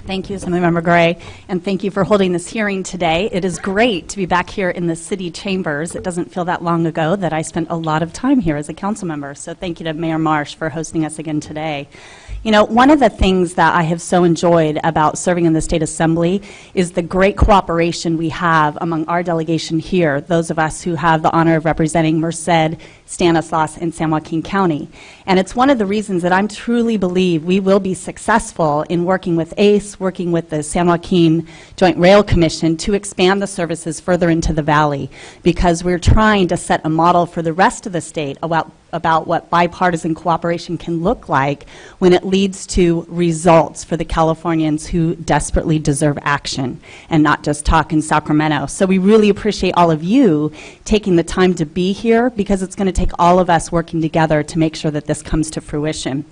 Thank you, Assemblymember Gray, and thank you for holding this hearing today. It is great to be back here in the city chambers. It doesn't feel that long ago that I spent a lot of time here as a council member, so thank you to Mayor Marsh for hosting us again today. You know, one of the things that I have so enjoyed about serving in the State Assembly is the great cooperation we have among our delegation here, those of us who have the honor of representing Merced, Stanislaus, and San Joaquin County. And it's one of the reasons that I truly believe we will be successful in working with ACE, working with the San Joaquin Joint Rail Commission to expand the services further into the valley, because we're trying to set a model for the rest of the state about what bipartisan cooperation can look like when it leads to results for the Californians who desperately deserve action and not just talk in Sacramento. So we really appreciate all of you taking the time to be here, because it's going to take all of us working together to make sure that this comes to fruition.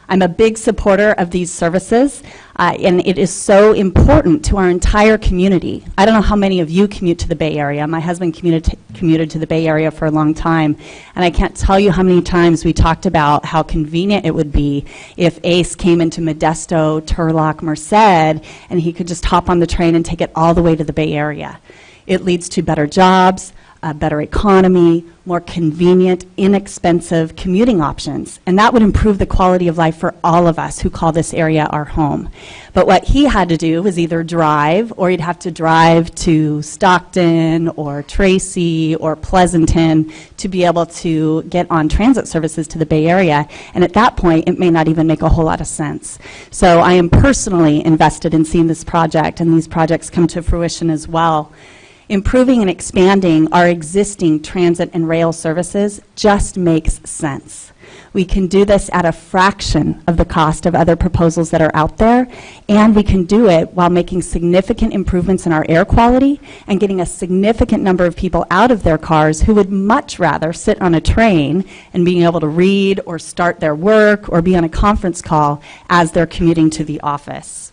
I'm a big supporter of these services, and it is so important to our entire community. I don't know how many of you commute to the Bay Area. My husband commuted to the Bay Area for a long time, and I can't tell you how many times we talked about how convenient it would be if ACE came into Modesto, Turlock, Merced, and he could just hop on the train and take it all the way to the Bay Area. It leads to better jobs, a better economy, more convenient, inexpensive commuting options. And that would improve the quality of life for all of us who call this area our home. But what he had to do was either drive, or he'd have to drive to Stockton or Tracy or Pleasanton to be able to get on transit services to the Bay Area. And at that point, it may not even make a whole lot of sense. So I am personally invested in seeing this project and these projects come to fruition as well. Improving and expanding our existing transit and rail services just makes sense. We can do this at a fraction of the cost of other proposals that are out there, and we can do it while making significant improvements in our air quality and getting a significant number of people out of their cars who would much rather sit on a train and being able to read or start their work or be on a conference call as they're commuting to the office.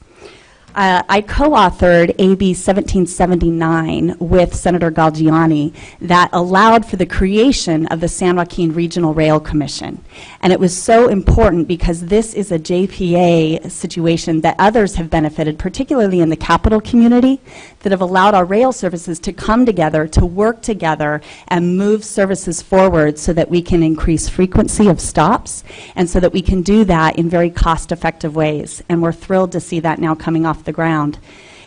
I co-authored AB 1779 with Senator Galgiani that allowed for the creation of the San Joaquin Regional Rail Commission. And it was so important because this is a JPA situation that others have benefited, particularly in the capital community, that have allowed our rail services to come together, to work together, and move services forward so that we can increase frequency of stops, and so that we can do that in very cost-effective ways. And we're thrilled to see that now coming off the ground.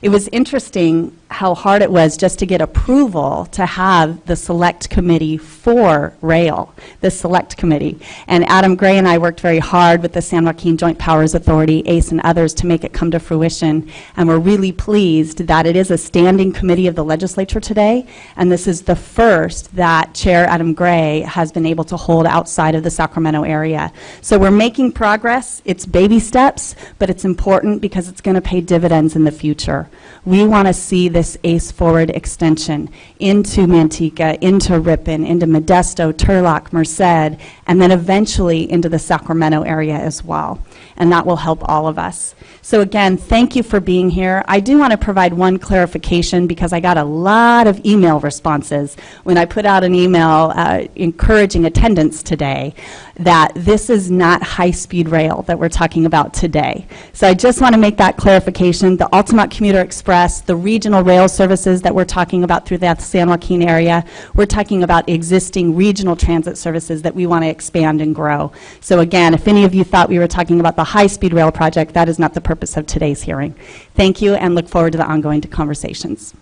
It was interesting how hard it was just to get approval to have the select committee for rail, the select committee. And Adam Gray and I worked very hard with the San Joaquin Joint Powers Authority, ACE, and others to make it come to fruition. And we're really pleased that it is a standing committee of the legislature today. And this is the first that Chair Adam Gray has been able to hold outside of the Sacramento area. So we're making progress. It's baby steps, but it's important because it's going to pay dividends in the future. We want to see this ACE Forward extension into Manteca, into Ripon, into Modesto, Turlock, Merced, and then eventually into the Sacramento area as well. And that will help all of us. So again, thank you for being here. I do want to provide one clarification because I got a lot of email responses when I put out an email encouraging attendance today that this is not high-speed rail that we're talking about today. So I just want to make that clarification. The Altamont Commuter Express, the regional rail services that we're talking about through that San Joaquin area, we're talking about existing regional transit services that we want to expand and grow. So again, if any of you thought we were talking about the high-speed rail project, that is not the purpose of today's hearing. Thank you, and look forward to the ongoing conversations.